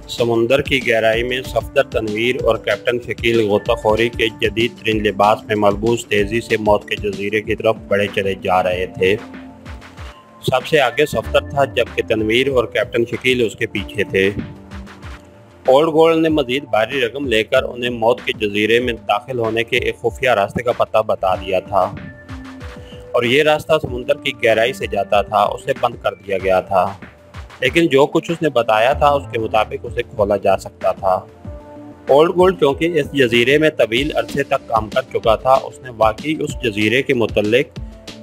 समुंदर की गहराई में सफदर तनवीर और कैप्टन शकील गोताखोरी के जदीद तरीन लिबास में मलबूस तेज़ी से मौत के जजीरे की तरफ बढ़े चले जा रहे थे। सबसे आगे सफदर था, जबकि तनवीर और कैप्टन शकील उसके पीछे थे। ओल्ड गोल्ड ने मजीद भारी रकम लेकर उन्हें मौत के जजीरे में दाखिल होने के एक खुफिया रास्ते का पता बता दिया था, और ये रास्ता समुंदर की गहराई से जाता था। उसे बंद कर दिया गया था, लेकिन जो कुछ उसने बताया था उसके मुताबिक उसे खोला जा सकता था। ओल्ड गोल्ड चूँकि इस जजीरे में तवील अरसे तक काम कर चुका था, उसने वाकई उस जजीरे के मुतल्लिक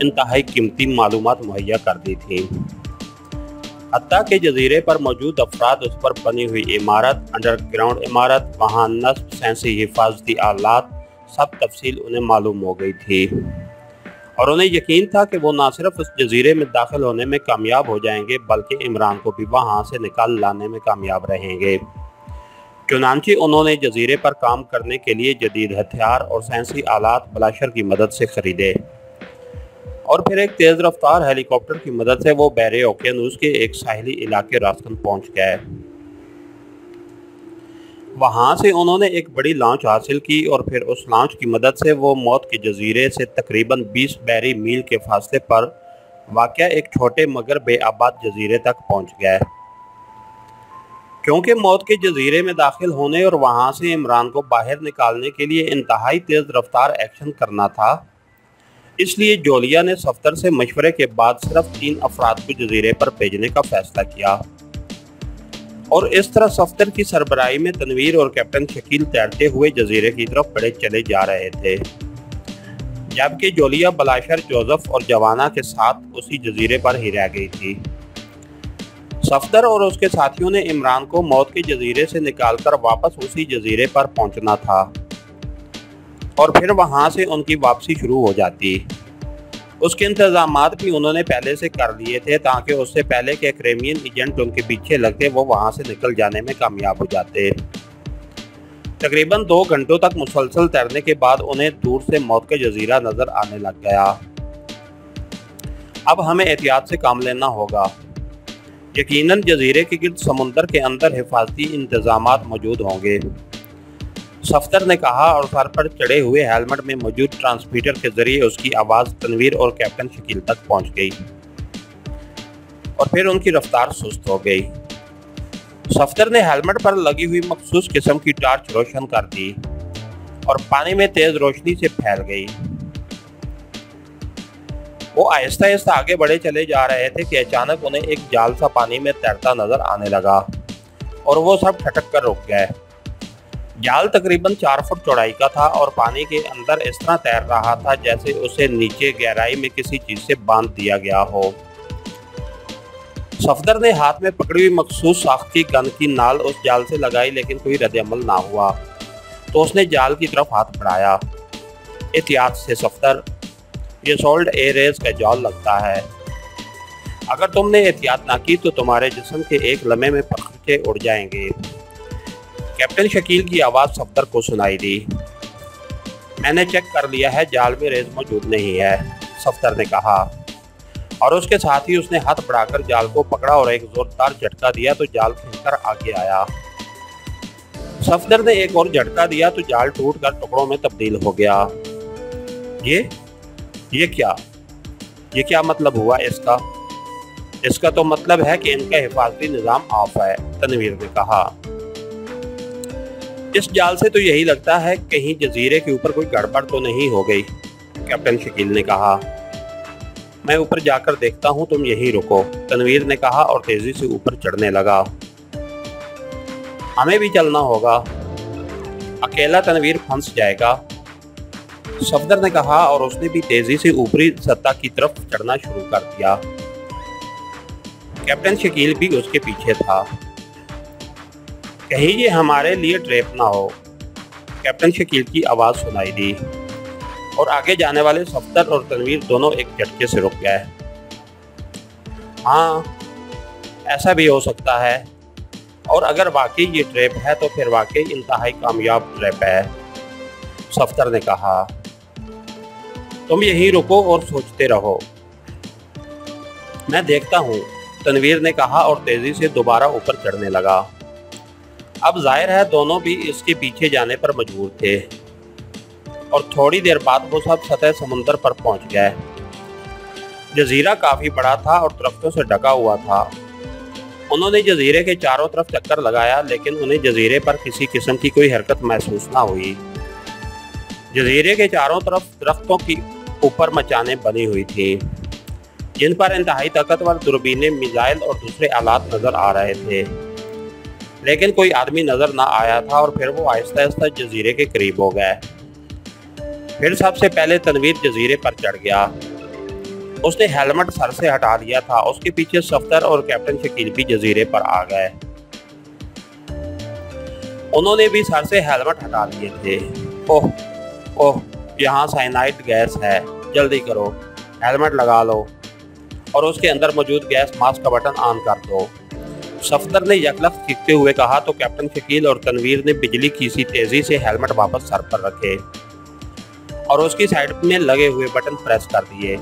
इंतहाई कीमती मालूमात मुहैया कर दी थी। हत्ता के जजीरे पर मौजूद अफराद, उस पर बनी हुई इमारत, अंडरग्राउंड इमारत, वहाँ नस्ब, साइंसी हिफाजती आलात, सब तफसील उन्हें मालूम हो गई थी, और उन्हें यकीन था कि वो न सिर्फ उस जजीरे में दाखिल होने में कामयाब हो जाएंगे, बल्कि इमरान को भी वहाँ से निकाल लाने में कामयाब रहेंगे। चुनांचे उन्होंने जजीरे पर काम करने के लिए जदीद हथियार और साइंसी आलात ब्लाशर की मदद से खरीदे, और फिर एक तेज़ रफ्तार हेलीकॉप्टर की मदद से वो बहरे ओकेनूस के एक साहिली इलाके रास्कन पहुँच गए। वहाँ से उन्होंने एक बड़ी लॉन्च हासिल की, और फिर उस लॉन्च की मदद से वो मौत के जजीरे से तकरीबन 20 बहरी मील के फासले पर वाक़या एक छोटे मगर बेआबाद जजीरे तक पहुँच गए। क्योंकि मौत के जजीरे में दाखिल होने और वहाँ से इमरान को बाहर निकालने के लिए इंतहाई तेज़ रफ्तार एक्शन करना था, इसलिए जोलिया ने सफदर से मशवरे के बाद सिर्फ 3 अफराद को जजीरे पर भेजने का फैसला किया, और इस तरह सफदर की सरबराही में तनवीर और कैप्टन शकील तैरते हुए जजीरे की तरफ बढ़े चले जा रहे थे, जबकि जोलिया ब्लाशर, जोसेफ और जवाना के साथ उसी जजीरे पर ही रह गई थी। सफदर और उसके साथियों ने इमरान को मौत के जजीरे से निकालकर वापस उसी जजीरे पर पहुंचना था, और फिर वहां से उनकी वापसी शुरू हो जाती। उसके इंतजामात भी उन्होंने पहले से कर लिए थे, ताकि उससे पहले के क्रेमियन एजेंट उनके पीछे लगते वो वहां से निकल जाने में कामयाब हो जाते। तकरीबन 2 घंटों तक मुसलसल तैरने के बाद उन्हें दूर से मौत का जजीरा नजर आने लग गया। अब हमें एहतियात से काम लेना होगा। यकीनन जजीरे के गिर्द समुंदर के अंदर हिफाजती इंतजामात मौजूद होंगे, सफदर ने कहा, और सर पर चढ़े हुए हेलमेट में मौजूद ट्रांसमीटर के जरिए उसकी आवाज़ तनवीर और कैप्टन शकील तक पहुंच गई, और फिर उनकी रफ्तार सुस्त हो गई। सफदर ने हेलमेट पर लगी हुई मखसूस किस्म की टार्च रोशन कर दी, और पानी में तेज रोशनी से फैल गई। वो आहिस्ता आहिस्ता आगे बढ़े चले जा रहे थे कि अचानक उन्हें एक जाल सा पानी में तैरता नजर आने लगा, और वो सब ठटक कर रुक गए। जाल तकरीबन 4 फुट चौड़ाई का था, और पानी के अंदर इस तरह तैर रहा था जैसे उसे नीचे गहराई में किसी चीज से बांध दिया गया हो। सफदर ने हाथ में पकड़ी हुई मखसूस साख्त की गन की नाल उस जाल से लगाई, लेकिन कोई रद्द-ए-अमल ना हुआ, तो उसने जाल की तरफ हाथ बढ़ाया। एहतियात से सफदर, ये सोल्ड एरेज का जाल लगता है। अगर तुमने एहतियात ना की तो तुम्हारे जिस्म के एक लम्हे में पत्ते उड़ जाएंगे। कैप्टन शकील की आवाज़ सफदर को सुनाई दी। मैंने चेक कर लिया है, जाल में रेज मौजूद नहीं है, सफदर ने कहा, और उसके साथ ही उसने हाथ बढ़ाकर जाल को पकड़ा और एक जोरदार झटका दिया तो जाल खिंचकर आगे आया। सफदर ने एक और झटका दिया तो जाल टूटकर टुकड़ों में तब्दील हो गया। ये क्या मतलब हुआ इसका? इसका तो मतलब है कि इनका हिफाजती निज़ाम ऑफ है, तनवीर ने कहा। इस जाल से तो यही लगता है कहीं जजीरे के ऊपर कोई गड़बड़ तो नहीं हो गई, कैप्टन शकील ने कहा। मैं ऊपर जाकर देखता हूँ, तुम यहीं रुको, तनवीर ने कहा, और तेजी से ऊपर चढ़ने लगा। हमें भी चलना होगा, अकेला तनवीर फंस जाएगा, सफदर ने कहा, और उसने भी तेजी से ऊपरी सतह की तरफ चढ़ना शुरू कर दिया। कैप्टन शकील भी उसके पीछे था। कहीं ये हमारे लिए ट्रैप ना हो, कैप्टन शकील की आवाज़ सुनाई दी, और आगे जाने वाले सफदर और तनवीर दोनों एक झटके से रुक गए। हाँ, ऐसा भी हो सकता है, और अगर वाकई ये ट्रैप है तो फिर वाकई इंतहाई कामयाब ट्रैप है, सफदर ने कहा। तुम यहीं रुको और सोचते रहो, मैं देखता हूँ, तनवीर ने कहा, और तेजी से दोबारा ऊपर चढ़ने लगा। اب ظاہر ہے دونوں بھی اس کے پیچھے جانے پر مجبور تھے اور تھوڑی دیر بعد وہ سب سطح سمندر پر پہنچ گئے۔ جزیرہ کافی بڑا تھا اور درختوں سے ڈھکا ہوا تھا۔ انہوں نے جزیرے کے چاروں طرف چکر لگایا لیکن انہیں جزیرے پر کسی قسم کی کوئی حرکت محسوس نہ ہوئی۔ جزیرے کے چاروں طرف درختوں کی اوپر مچانیں بنی ہوئی تھیں جن پر انتہائی طاقتور دوربینیں، میزائل اور دوسرے آلات نظر آ رہے تھے، لیکن کوئی آدمی نظر نہ آیا تھا۔ اور پھر وہ آہستہ آہستہ جزیرے کے قریب ہو گئے۔ پھر سب سے پہلے تنویر جزیرے پر چڑھ گیا۔ اس نے ہیلمٹ سر سے ہٹا لیا تھا۔ اس کے پیچھے صفدر اور کیپٹن شکیل بھی جزیرے پر آ گئے۔ انہوں نے بھی سر سے ہیلمٹ ہٹا لیے تھے۔ اوہ یہاں سائنائڈ گیس ہے، جلدی کرو، ہیلمٹ لگا لو اور اس کے اندر موجود گیس ماسک کا بٹن آن کر دو۔ صفدر نے یک لفظ چیختے ہوئے کہا تو کیپٹن شکیل اور تنویر نے بجلی کی سی تیزی سے ہیلمٹ واپس سر پر رکھے اور اس کی سائیڈ میں لگے ہوئے بٹن پریس کر دیے۔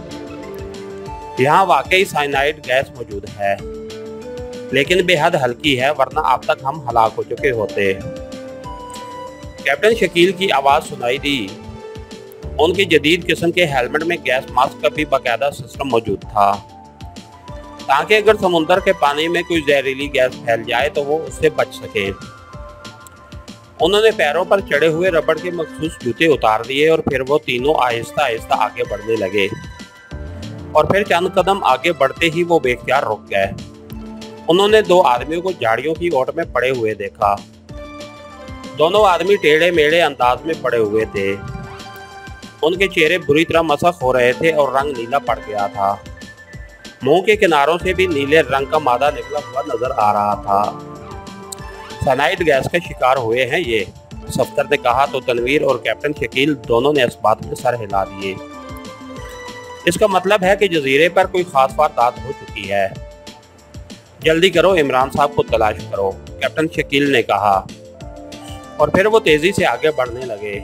یہاں واقعی سائنائڈ گیس موجود ہے لیکن بے حد ہلکی ہے، ورنہ اب تک ہم ہلاک ہو چکے ہوتے۔ کیپٹن شکیل کی آواز سنائی دی۔ ان کی جدید قسم کے ہیلمٹ میں گیس ماسک کا بھی باقاعدہ سسٹم موجود تھا تاکہ اگر سمندر کے پانی میں کوئی زہریلی گیس پھیل جائے تو وہ اس سے بچ سکے۔ انہوں نے پیروں پر چڑھے ہوئے ربڑ کے مخصوص جوتے اتار دیے اور پھر وہ تینوں آہستہ آہستہ آگے بڑھنے لگے اور پھر چند قدم آگے بڑھتے ہی وہ بے اختیار رک گئے۔ انہوں نے دو آدمیوں کو جھاڑیوں کی اوٹ میں پڑے ہوئے دیکھا۔ دونوں آدمی ٹیڑھے میڑھے انداز میں پڑے ہوئے تھے۔ ان کے چہرے بری طرح مسخ ہو رہے تھے اور رنگ نیلا پڑ گیا تھا۔ منہ کے کناروں سے بھی نیلے رنگ کا مادہ نکلا ہوا نظر آ رہا تھا۔ سائنائڈ گیس کا شکار ہوئے ہیں یہ، صفدر نے کہا تو تنویر اور کیپٹن شکیل دونوں نے اس بات میں سر ہلا دیے۔ اس کا مطلب ہے کہ جزیرے پر کوئی خاص واردات ہو چکی ہے۔ جلدی کرو، عمران صاحب کو تلاش کرو، کیپٹن شکیل نے کہا اور پھر وہ تیزی سے آگے بڑھنے لگے۔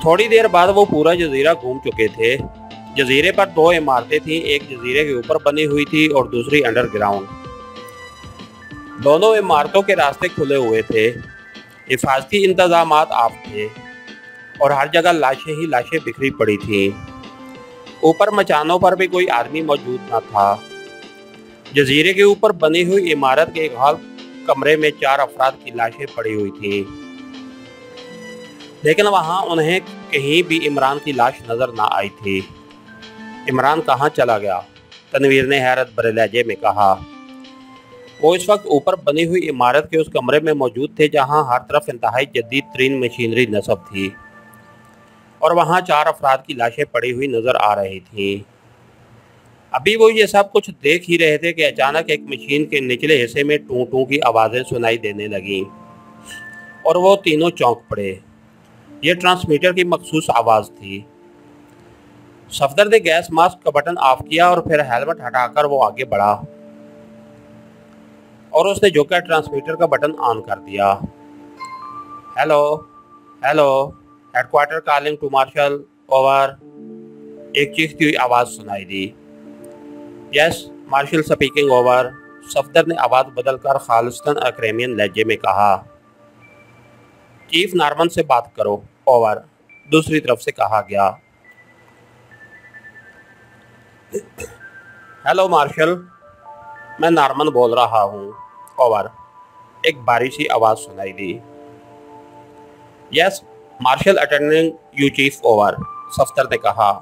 تھوڑی دیر بعد وہ پورا جزیرہ گھوم چکے تھے۔ جزیرے پر دو عمارتیں تھیں، ایک جزیرے کے اوپر بنی ہوئی تھی اور دوسری انڈر گراؤنڈ۔ دونوں عمارتوں کے راستے کھلے ہوئے تھے، حفاظتی انتظامات آف تھے اور ہر جگہ لاشیں ہی لاشیں بکھری پڑی تھیں۔ اوپر مچانوں پر بھی کوئی آدمی موجود نہ تھا۔ جزیرے کے اوپر بنی ہوئی عمارت کے ایک ہال کمرے میں 4 افراد کی لاشیں پڑی ہوئی تھیں، لیکن وہاں انہیں کہیں بھی عمران کی لاش نظر نہ آئی تھی۔ عمران کہاں چلا گیا؟ تنویر نے حیرت بھرے لہجے میں کہا۔ وہ اس وقت اوپر بنی ہوئی عمارت کے اس کمرے میں موجود تھے جہاں ہر طرف انتہائی جدید ترین مشینری نصب تھی اور وہاں 4 افراد کی لاشیں پڑی ہوئی نظر آ رہی تھیں۔ ابھی وہ یہ سب کچھ دیکھ ہی رہے تھے کہ اچانک ایک مشین کے نچلے حصے میں ٹوں ٹوں کی آوازیں سنائی دینے لگیں اور وہ تینوں چونک پڑے۔ یہ ٹرانسمیٹر کی مخصوص آواز تھی۔ صفدر نے گیس ماسک کا بٹن آف کیا اور پھر ہیلمٹ ہٹا کر وہ آگے بڑھا اور اس نے جھک کر ٹرانسمیٹر کا بٹن آن کر دیا۔ Hello hello, head quarter calling to marshal, over, ایک چیختی ہوئی آواز سنائی دی۔ Yes marshal speaking, over, Safdar نے آواز بدل کر خالصتاً اکریمین لہجے میں کہا۔ چیف نارمن سے بات کرو، اوور، دوسری طرف سے کہا گیا۔ ہیلو مارشل، میں نارمن بول رہا ہوں، اوور، ایک باری سی آواز سنائی دی۔ Yes marshal attending you chief, over, Safdar نے کہا۔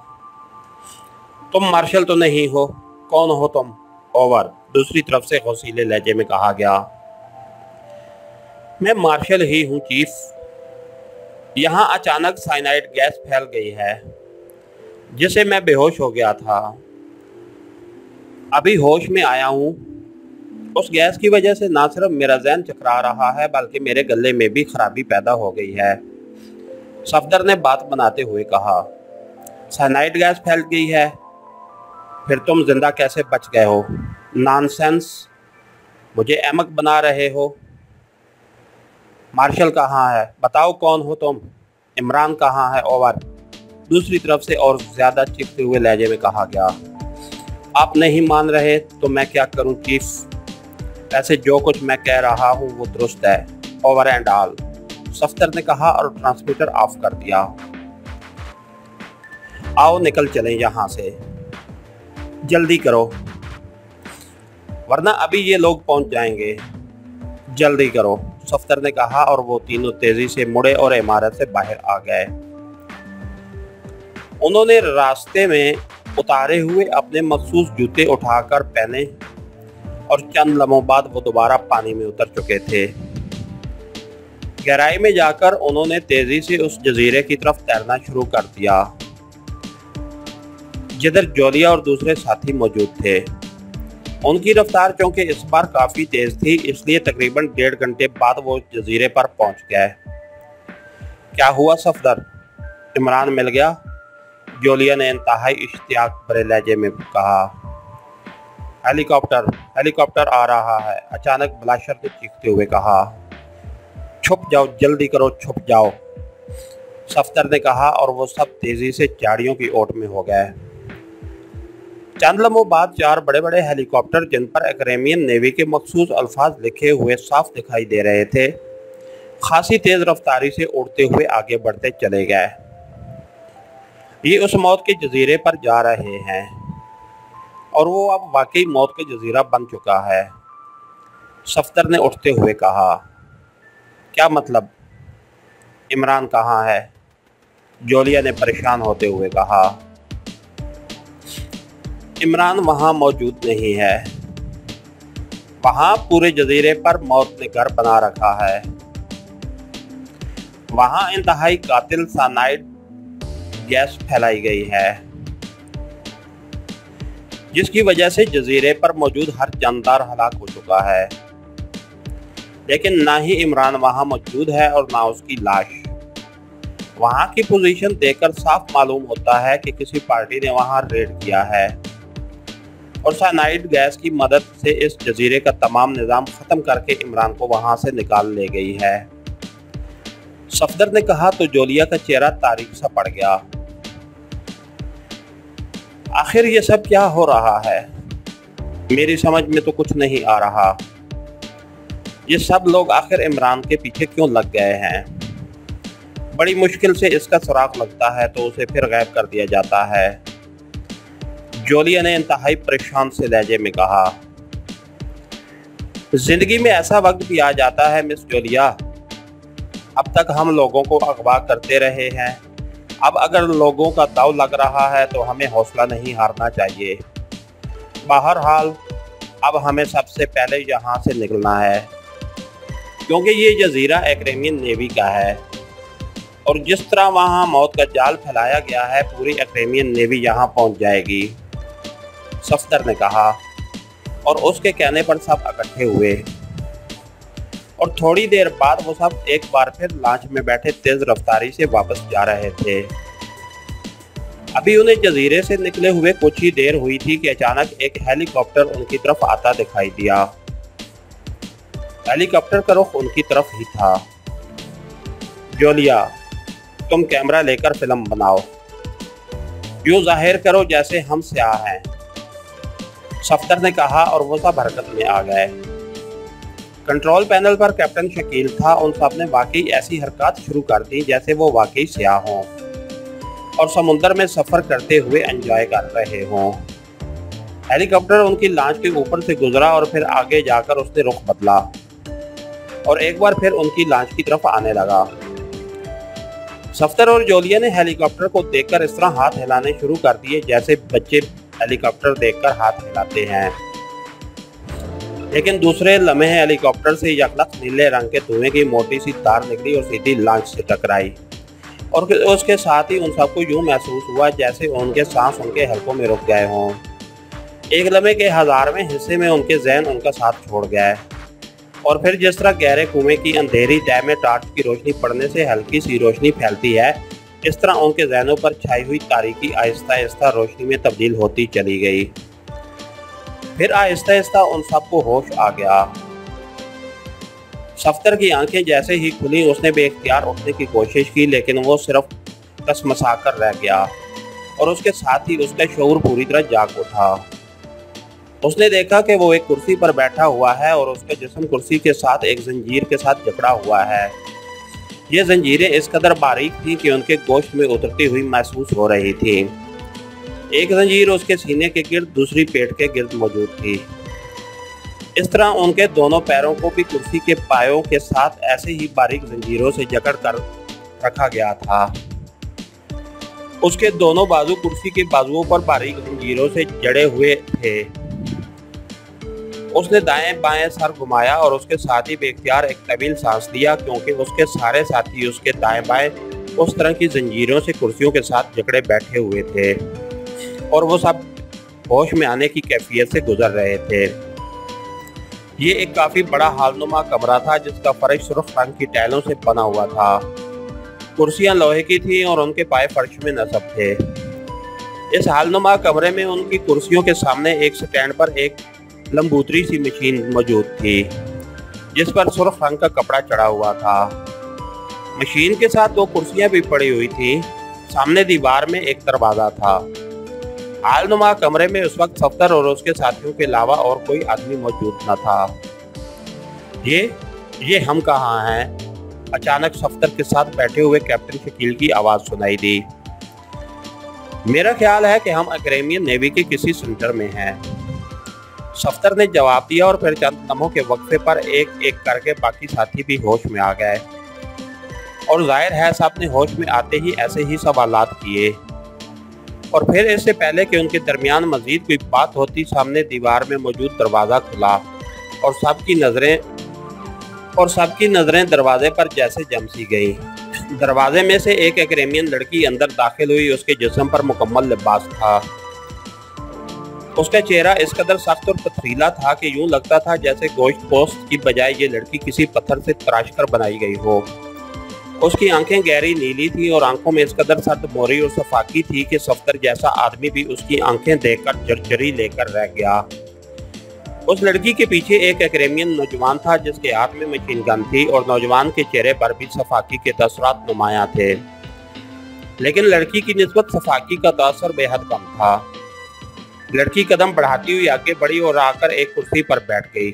تم مارشل تو نہیں ہو، کون ہو تم، اوور، دوسری طرف سے غصیلے لہجے میں کہا گیا۔ میں مارشل ہی ہوں چیف۔ یہاں اچانک سائنائڈ گیس پھیل گئی ہے جس سے میں بے ہوش ہو گیا تھا۔ ابھی ہوش میں آیا ہوں۔ اس گیس کی وجہ سے نہ صرف میرا ذہن چکرا رہا ہے بلکہ میرے گلے میں بھی خرابی پیدا ہو گئی ہے، صفدر نے بات بناتے ہوئے کہا۔ سائنائڈ گیس پھیل گئی ہے؟ پھر تم زندہ کیسے بچ گئے ہو؟ نانسنس، مجھے احمق بنا رہے ہو۔ مارشل کہاں ہے؟ بتاؤ کون ہو تم؟ عمران کہاں ہے؟ اوور، دوسری طرف سے اور زیادہ چیختے ہوئے لہجے میں کہا گیا۔ آپ نہیں مان رہے تو میں کیا کروں چیف؟ वैसे जो कुछ मैं कह रहा हूँ वो दुरुस्त है, ओवर एंड ऑल, सफ्दर ने कहा और ट्रांसमीटर ऑफ कर दिया। आओ निकल चलें यहाँ से, जल्दी करो वरना अभी ये लोग पहुंच जाएंगे, जल्दी करो, सफ्दर ने कहा और वो तीनों तेजी से मुड़े और इमारत से बाहर आ गए। उन्होंने रास्ते में उतारे हुए अपने मखसूस जूते उठाकर पहने और चंद लम्हों बाद वो दोबारा पानी में उतर चुके थे। गहराई में जाकर उन्होंने तेजी से उस जजीरे की तरफ तैरना शुरू कर दिया जिधर जोलिया और दूसरे साथी मौजूद थे। उनकी रफ्तार चूंकि इस बार काफी तेज थी, इसलिए तकरीबन 1.5 घंटे बाद वो जजीरे पर पहुंच गए। क्या हुआ सफदर, इमरान मिल गया? जोलिया ने इंतहाई इश्तियाक भरे लहजे में कहा। हेलीकॉप्टर आ रहा है, अचानक बलाशर ने चीखते हुए कहा। छुप जाओ, जल्दी करो, छुप जाओ, सफदर ने कहा और वो सब तेजी से झाड़ियों की ओट में हो गए। चंद लम्हों बाद 4 बड़े बड़े हेलीकॉप्टर जिन पर अक्रेमियन नेवी के मखसूस अल्फाज लिखे हुए साफ दिखाई दे रहे थे, खासी तेज रफ्तारी से उड़ते हुए आगे बढ़ते चले गए। ये उस मौत के जजीरे पर जा रहे हैं और वो अब वाकई मौत का जजीरा बन चुका है, सफदर ने उठते हुए कहा। क्या मतलब? इमरान कहाँ है? जोलिया ने परेशान होते हुए कहा। इमरान वहाँ मौजूद नहीं है, वहाँ पूरे जजीरे पर मौत ने घर बना रखा है। वहाँ इंतहाई कातिल साइनाइड गैस फैलाई गई है जिसकी वजह से जजीरे पर मौजूद हर जानदार हलाक हो चुका है, लेकिन ना ही इमरान वहाँ मौजूद है और ना उसकी लाश। वहाँ की पोजीशन देखकर साफ मालूम होता है कि किसी पार्टी ने वहाँ रेड किया है और साइनाइड गैस की मदद से इस जजीरे का तमाम निज़ाम ख़त्म करके इमरान को वहाँ से निकाल ले गई है, सफदर ने कहा। तो जोलिया का चेहरा तारीक सा पड़ गया। आखिर ये सब क्या हो रहा है? मेरी समझ में तो कुछ नहीं आ रहा। ये सब लोग आखिर इमरान के पीछे क्यों लग गए हैं? बड़ी मुश्किल से इसका सुराग लगता है तो उसे फिर गायब कर दिया जाता है, जोलिया ने इंतहाई परेशान से लहजे में कहा। जिंदगी में ऐसा वक्त भी आ जाता है मिस जोलिया, अब तक हम लोगों को अगवा करते रहे हैं, अब अगर लोगों का दाव लग रहा है तो हमें हौसला नहीं हारना चाहिए। बहरहाल अब हमें सबसे पहले यहाँ से निकलना है क्योंकि ये जजीरा अक्रेमियन नेवी का है और जिस तरह वहाँ मौत का जाल फैलाया गया है, पूरी अक्रेमियन नेवी यहाँ पहुँच जाएगी, सफदर ने कहा। और उसके कहने पर सब इकट्ठे हुए और थोड़ी देर बाद वो सब एक बार फिर लॉन्च में बैठे तेज रफ्तारी से वापस जा रहे थे। अभी उन्हें जजीरे से निकले हुए कुछ ही देर हुई थी कि अचानक एक हेलीकॉप्टर उनकी तरफ आता दिखाई दिया। हेलीकॉप्टर का रुख उनकी तरफ ही था। जोलिया, तुम कैमरा लेकर फिल्म बनाओ, यूं जाहिर करो जैसे हम स्याह हैं, सफदर ने कहा और वो सब हरकत में आ गए। कंट्रोल पैनल पर कैप्टन शकील था। उन सब ने वाकई ऐसी हरकत शुरू कर दी जैसे वो वाकई स्याह हों और समुद्र में सफ़र करते हुए एंजॉय कर रहे हों। हेलीकॉप्टर उनकी लॉन्च के ऊपर से गुजरा और फिर आगे जाकर उसने रुख बदला और एक बार फिर उनकी लॉन्च की तरफ आने लगा। सफदर और जोलिया ने हेलीकॉप्टर को देखकर इस तरह हाथ हिलाने शुरू कर दिए जैसे बच्चे हेलीकॉप्टर देखकर हाथ हिलाते हैं, लेकिन दूसरे लम्हे हेलीकॉप्टर से यकलख नीले रंग के धुएं की मोटी सी तार निकली और सीधी लॉन्च से टकराई और उसके साथ ही उन सबको यूं महसूस हुआ जैसे उनके सांस उनके हलकों में रुक गए हों। एक लम्हे के 1000वें हिस्से में उनके जहन उनका साथ छोड़ गए और फिर जिस तरह गहरे कुएं की अंधेरी तह में टार्च की रोशनी पड़ने से हल्की सी रोशनी फैलती है, इस तरह उनके जहनों पर छाई हुई तारीकी आहिस्ता आहिस्ता रोशनी में तब्दील होती चली गई। फिर आहिस्ता आहिस्ता उन सबको होश आ गया। सफदर की आंखें जैसे ही खुली उसने बेख्तियार उठने की कोशिश की, लेकिन वो सिर्फ कसमसा कर रह गया और उसके साथ ही उसका शऊर पूरी तरह जाग उठा। उसने देखा कि वो एक कुर्सी पर बैठा हुआ है और उसका जिस्म कुर्सी के साथ एक जंजीर के साथ जकड़ा हुआ है। ये जंजीरें इस कदर बारीक थीं कि उनके गोश्त में उतरती हुई महसूस हो रही थी। एक जंजीर उसके सीने के गिर्द, दूसरी पेट के गिर्द मौजूद थी। इस तरह उनके दोनों पैरों को भी कुर्सी के पायों के साथ ऐसे ही बारीक जंजीरों से जकड़ कर रखा गया था। उसके दोनों बाजू कुर्सी के बाजुओं पर बारीक जंजीरों से जड़े हुए थे। उसने दाएं बाएं सर घुमाया और उसके साथ ही बेख्तियार एक तवील सांस लिया, क्योंकि उसके सारे साथी उसके दाएं बाएं उस तरह की जंजीरों से कुर्सियों के साथ जकड़े बैठे हुए थे और वो सब होश में आने की कैफियत से गुजर रहे थे। ये एक काफ़ी बड़ा हालनुमा कमरा था जिसका फर्श सुर्ख रंग की टाइलों से बना हुआ था। कुर्सियां लोहे की थीं और उनके पाए फर्श में नस्ब थे। इस हालनुमा कमरे में उनकी कुर्सियों के सामने एक स्टैंड पर एक लंबूतरी सी मशीन मौजूद थी जिस पर सुर्ख रंग का कपड़ा चढ़ा हुआ था। मशीन के साथ दो कुर्सियां भी पड़ी हुई थी। सामने दीवार में एक दरवाज़ा था। हालनुमा कमरे में उस वक्त सफदर और उसके साथियों के अलावा और कोई आदमी मौजूद न था। ये हम कहाँ हैं? अचानक सफदर के साथ बैठे हुए कैप्टन शकील की आवाज़ सुनाई दी। मेरा ख्याल है कि हम अक्रेमियन नेवी के किसी सेंटर में हैं, सफदर ने जवाब दिया और फिर चंद लम्हों के वक्फे पर एक एक करके बाकी साथी भी होश में आ गए और जाहिर है सब ने होश में आते ही ऐसे ही सवालात किए। और फिर इससे पहले कि उनके दरमियान मजीद कोई बात होती, सामने दीवार में मौजूद दरवाज़ा खुला और सबकी नज़रें दरवाजे पर जैसे जम सी गई। दरवाजे में से एक अक्रेमियन लड़की अंदर दाखिल हुई। उसके जिस्म पर मुकम्मल लिबास था। उसका चेहरा इस कदर सख्त और पथरीला था कि यूं लगता था जैसे गोश्त पोस्ट की बजाय ये लड़की किसी पत्थर से तराश कर बनाई गई हो। उसकी आंखें गहरी नीली थीं और आंखों में इस कदर सर्द मोरी और सफाकी थी कि सफदर जैसा आदमी भी उसकी आंखें देखकर झरझरी लेकर रह गया। उस लड़की के पीछे एक अक्रेमियन नौजवान था जिसके हाथ में मशीन गन थी और नौजवान के चेहरे पर भी सफाकी के तसरात नुमायां थे, लेकिन लड़की की निस्बत सफाकी का तासर बेहद कम था। लड़की कदम बढ़ाती हुई आगे बढ़ी और आकर एक कुर्सी पर बैठ गई।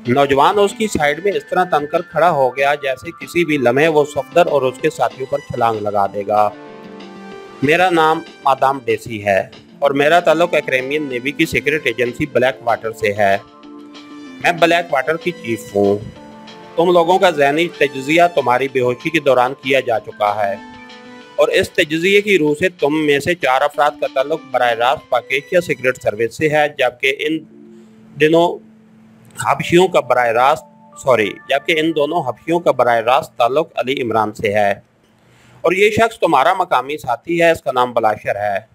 नौजवान उसकी साइड में इस तरह तनकर खड़ा हो गया जैसे किसी भी लम्हे वो सफदर और उसके साथियों पर छलांग लगा देगा। मेरा नाम मादाम डेसी है और मेरा ताल्लुक अक्रेमियन नेवी की सीक्रेट एजेंसी ब्लैक वाटर से है। मैं ब्लैक वाटर की चीफ हूँ। तुम लोगों का ज़हनी तज्ज़िया तुम्हारी बेहोशी के दौरान किया जा चुका है और इस तज्ज़िये की रूह से तुम में से 4 अफराद का ताल्लुक बराह रास्त पाकिस्तान सीक्रेट सर्विस से है, जबकि इन दोनों हबशियों का बराह रास्त ताल्लुक अली इमरान से है। और ये शख्स तुम्हारा मकामी साथी है, इसका नाम बलाशर है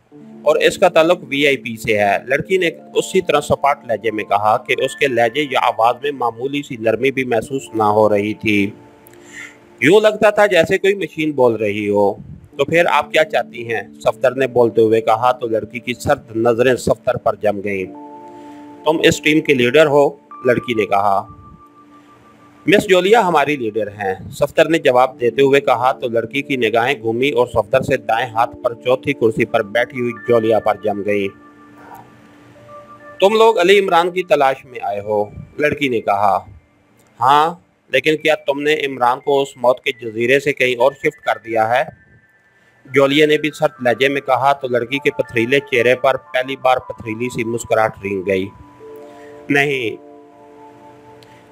और इसका ताल्लुक VIP से है। लड़की ने उसी तरह सपाट लहजे में कहा कि उसके लहजे या आवाज़ में मामूली सी नरमी भी महसूस ना हो रही थी। यूँ लगता था जैसे कोई मशीन बोल रही हो। तो फिर आप क्या चाहती हैं? सफदर ने बोलते हुए कहा तो लड़की की सर्द नजरें सफदर पर जम गईं। तुम इस टीम के लीडर हो, लड़की ने कहा। मिस जोलिया हमारी लीडर हैं, सफदर ने जवाब देते हुए कहा तो लड़की की निगाहें घूमी और सफदर से दाएं हाथ पर चौथी कुर्सी पर बैठी हुई जोलिया पर जम गई। तुम लोग अली इमरान की तलाश में आए हो, लड़की ने कहा। हाँ, लेकिन क्या तुमने इमरान को उस मौत के जजीरे से कहीं और शिफ्ट कर दिया है? जोलिया ने भी सर्द लहजे में कहा तो लड़की के पथरीले चेहरे पर पहली बार पथरीली सी मुस्कुराहट रेंग गई। नहीं,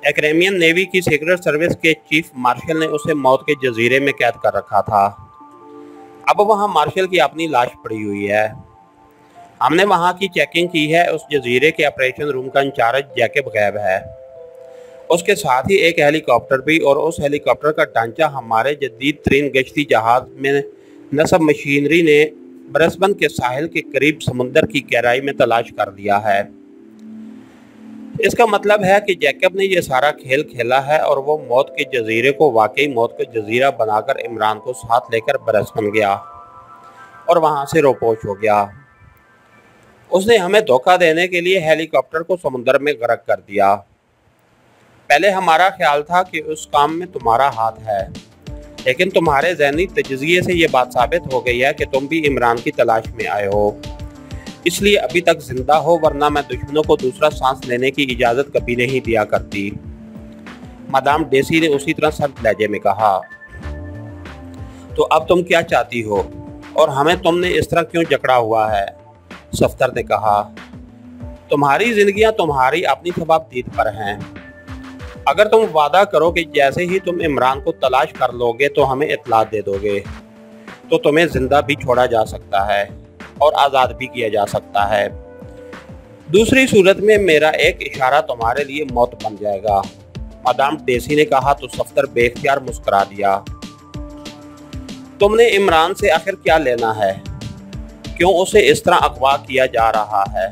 अक्रेमियन नेवी की सीक्रेट सर्विस के चीफ मार्शल ने उसे मौत के जजीरे में कैद कर रखा था। अब वहां मार्शल की अपनी लाश पड़ी हुई है। हमने वहां की चेकिंग की है। उस जजीरे के ऑपरेशन रूम का इंचार्ज जैकब गैब है, उसके साथ ही एक हेलीकॉप्टर भी, और उस हेलीकॉप्टर का ढांचा हमारे जदीद तरीन गश्ती जहाज में नस्ब मशीनरी ने ब्रिस्बेन के साहिल के करीब समुंदर की गहराई में तलाश कर दिया है। इसका मतलब है कि जैकब ने यह सारा खेल खेला है और वो मौत के जजीरे को वाकई मौत का जजीरा बनाकर इमरान को साथ लेकर ब्रिस्बेन गया और वहां से रोपोश हो गया। उसने हमें धोखा देने के लिए हेलीकॉप्टर को समुंदर में गर्क कर दिया। पहले हमारा ख्याल था कि उस काम में तुम्हारा हाथ है, लेकिन तुम्हारे ज़हनी तज्ज़िये से ये बात साबित हो गई है कि तुम भी इमरान की तलाश में आए हो। اس لیے ابھی تک زندہ ہو، ورنہ میں دشمنوں کو دوسرا سانس لینے کی اجازت کبھی نہیں دیا کرتی۔ مدام ڈیسی نے اسی طرح سخت لہجے میں کہا۔ تو اب تم کیا چاہتی ہو اور ہمیں تم نے اس طرح کیوں جکڑا ہوا ہے؟ صفدر نے کہا۔ تمہاری زندگیاں تمہاری اپنی ثوابدید پر ہیں۔ اگر تم وعدہ کرو کہ جیسے ہی تم عمران کو تلاش کر لو گے تو ہمیں اطلاع دے دو گے تو تمہیں زندہ بھی چھوڑا جا سکتا ہے اور آزاد بھی کیا جا سکتا ہے۔ دوسری صورت میں میرا ایک اشارہ تمہارے لیے موت بن جائے گا۔ مدام ڈیسی نے کہا تو صفدر بے اختیار مسکرا دیا۔ تم نے عمران سے آخر کیا لینا ہے؟ کیوں اسے اس طرح اغوا کیا جا رہا ہے؟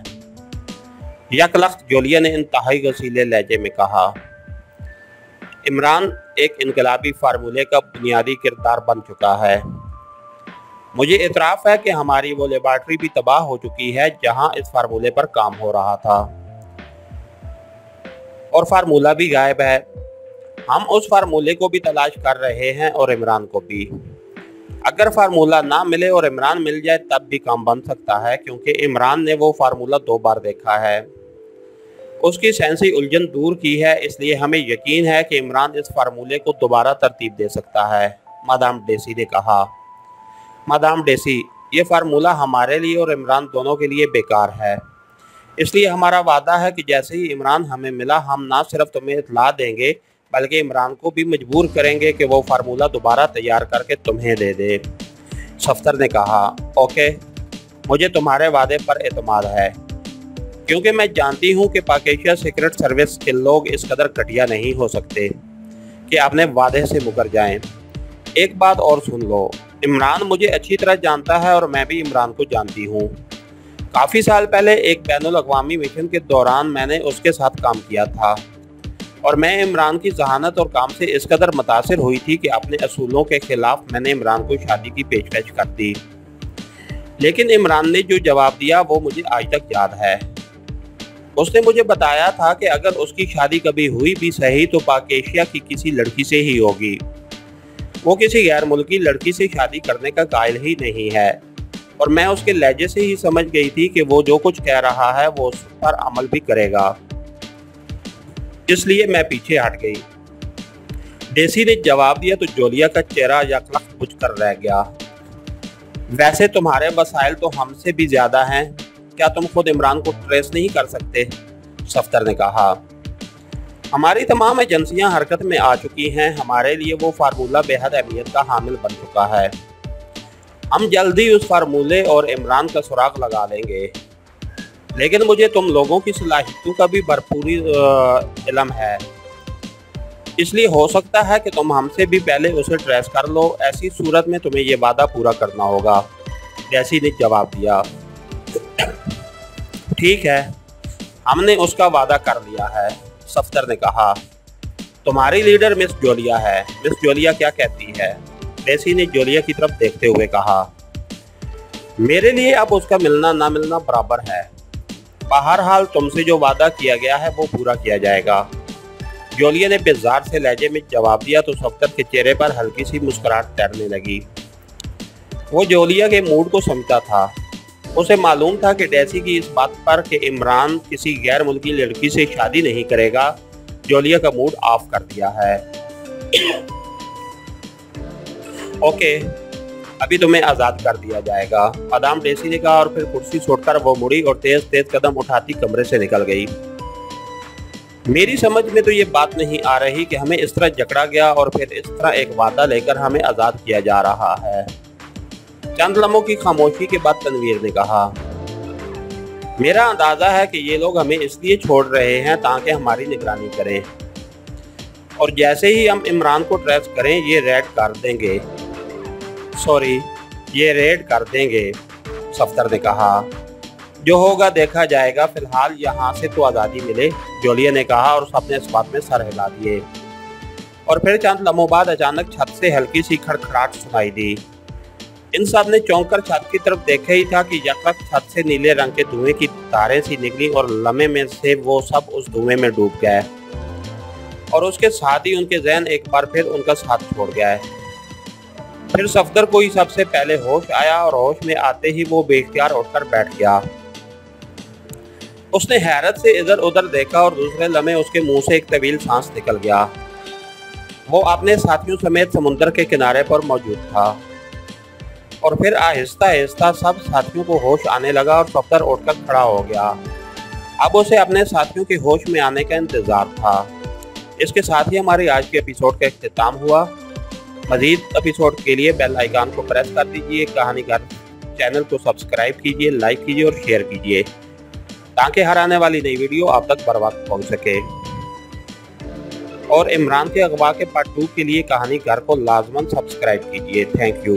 یک لخت جولیا نے انتہائی غصیلے لہجے میں کہا۔ عمران ایک انقلابی فارمولے کا بنیادی کردار بن چکا ہے۔ مجھے اعتراف ہے کہ ہماری وہ لیبارٹری بھی تباہ ہو چکی ہے جہاں اس فارمولے پر کام ہو رہا تھا، اور فارمولہ بھی غائب ہے۔ ہم اس فارمولے کو بھی تلاش کر رہے ہیں اور عمران کو بھی۔ اگر فارمولہ نہ ملے اور عمران مل جائے تب بھی کام بن سکتا ہے، کیونکہ عمران نے وہ فارمولہ 2 بار دیکھا ہے، اس کی سائنسی الجھن دور کی ہے، اس لیے ہمیں یقین ہے کہ عمران اس فارمولے کو دوبارہ ترتیب دے سکتا ہے۔ مدام ڈیسی نے کہا۔ مدام ڈیسی، یہ فارمولہ ہمارے لیے اور عمران دونوں کے لیے بیکار ہے، اس لیے ہمارا وعدہ ہے کہ جیسے ہی عمران ہمیں ملا ہم نہ صرف تمہیں اطلاع دیں گے بلکہ عمران کو بھی مجبور کریں گے کہ وہ فارمولہ دوبارہ تیار کر کے تمہیں دے دے۔ صفدر نے کہا۔ اوکے، مجھے تمہارے وعدے پر اعتماد ہے، کیونکہ میں جانتی ہوں کہ پاک ایشیا سیکرٹ سروس کے لوگ اس قدر گھٹیا نہیں ہو سکتے کہ اپنے وعدے سے مکر جائیں۔ ایک بات اور سن لو، عمران مجھے اچھی طرح جانتا ہے اور میں بھی عمران کو جانتی ہوں۔ کافی سال پہلے ایک بین الاقوامی مشن کے دوران میں نے اس کے ساتھ کام کیا تھا، اور میں عمران کی ذہانت اور کام سے اس قدر متاثر ہوئی تھی کہ اپنے اصولوں کے خلاف میں نے عمران کو شادی کی پیشکش کر دی، لیکن عمران نے جو جواب دیا وہ مجھے آج تک یاد ہے۔ اس نے مجھے بتایا تھا کہ اگر اس کی شادی کبھی ہوئی بھی صحیح تو پاک ایشیا کی کسی لڑکی سے ہی ہوگی، وہ کسی غیر ملکی لڑکی سے شادی کرنے کا قائل ہی نہیں ہے، اور میں اس کے لہجے سے ہی سمجھ گئی تھی کہ وہ جو کچھ کہہ رہا ہے وہ اس پر عمل بھی کرے گا، اس لیے میں پیچھے ہٹ گئی۔ ڈیسی نے جواب دیا تو جولیا کا چہرہ یک لخت بجھ کر رہ گیا۔ ویسے تمہارے وسائل تو ہم سے بھی زیادہ ہیں، کیا تم خود عمران کو ٹریس نہیں کر سکتے؟ صفدر نے کہا۔ ہماری تمام ایجنسیاں حرکت میں آ چکی ہیں، ہمارے لیے وہ فارمولہ بے حد اہمیت کا حامل بن چکا ہے، ہم جلدی اس فارمولے اور عمران کا سراغ لگا لیں گے، لیکن مجھے تم لوگوں کی صلاحیتوں کا بھی بھرپور علم ہے، اس لیے ہو سکتا ہے کہ تم ہم سے بھی پہلے اسے ٹریس کر لو، ایسی صورت میں تمہیں یہ وعدہ پورا کرنا ہوگا۔ ڈیسی نے جواب دیا۔ ٹھیک ہے، ہم نے اس کا وعدہ کر لیا ہے، صفدر نے کہا۔ تمہاری لیڈر مس جولیا ہے، مس جولیا کیا کہتی ہے؟ ڈیسی نے جولیا کی طرف دیکھتے ہوئے کہا۔ میرے لیے اب اس کا ملنا نہ ملنا برابر ہے، بہرحال تم سے جو وعدہ کیا گیا ہے وہ پورا کیا جائے گا، جولیا نے بیزار سے لہجے میں جواب دیا تو صفدر کے چہرے پر ہلکی سی مسکراہٹ تیرنے لگی۔ وہ جولیا کے موڈ کو سمجھتا تھا، اسے معلوم تھا کہ ڈیسی کی اس بات پر کہ عمران کسی غیر ملکی لڑکی سے شادی نہیں کرے گا جولیا کا موڈ آف کر دیا ہے۔ اوکے، ابھی تمہیں آزاد کر دیا جائے گا، مدام ڈیسی نے کہا، اور پھر کرسی چھوڑ کر وہ مڑی اور تیز تیز قدم اٹھاتی کمرے سے نکل گئی۔ میری سمجھ میں تو یہ بات نہیں آ رہی کہ ہمیں اس طرح جکڑا گیا اور پھر اس طرح ایک وعدہ لے کر ہمیں آزاد کیا جا رہا ہے۔ چند لمحوں کی خاموشی کے بعد تنویر نے کہا، میرا اندازہ ہے کہ یہ لوگ ہمیں اس لیے چھوڑ رہے ہیں تاکہ ہماری نگرانی کریں، اور جیسے ہی ہم عمران کو ٹریس کریں یہ ریڈ کر دیں گے، صفدر نے کہا۔ جو ہوگا دیکھا جائے گا، فی الحال یہاں سے تو آزادی ملے، جولیا نے کہا، اور سب نے اس بات میں سر ہلا دیے۔ اور پھر چند لمحوں بعد اچانک چھت سے ہلکی سی کھڑکھڑاہٹ سنائی دی۔ ان سب نے چونک کر چھت کی طرف دیکھا ہی تھا کہ یکلخت چھت سے نیلے رنگ کے دھوئیں کی تاریں سی نکلی اور لمحے میں سے وہ سب اس دھوئیں میں ڈوب گئے، اور اس کے ساتھ ہی ان کے ذہن ایک بار پھر ان کا ساتھ چھوڑ گیا ہے۔ پھر صفدر کو ہی سب سے پہلے ہوش آیا اور ہوش میں آتے ہی وہ بے اختیار اٹھ کر بیٹھ گیا۔ उसने हैरत से इधर उधर देखा और दूसरे लम्हे उसके मुंह से एक तवील सांस निकल गया। वो अपने साथियों समेत समुद्र के किनारे पर मौजूद था और फिर आहिस्ता आहिस्ता सब साथियों को होश आने लगा और सफदर उठकर खड़ा हो गया। अब उसे अपने साथियों के होश में आने का इंतजार था। इसके साथ ही हमारी आज के एपिसोड का इख्तिताम हुआ। मज़ीद एपिसोड के लिए बेल आइकन को प्रेस कर दीजिए। कहानी घर चैनल को सब्सक्राइब कीजिए, लाइक कीजिए और शेयर कीजिए ताकि हर आने वाली नई वीडियो आप तक बर वक्त पहुँच सके। और इमरान के अगवा के पार्ट 2 के लिए कहानी घर को लाजमन सब्सक्राइब कीजिए। Thank you.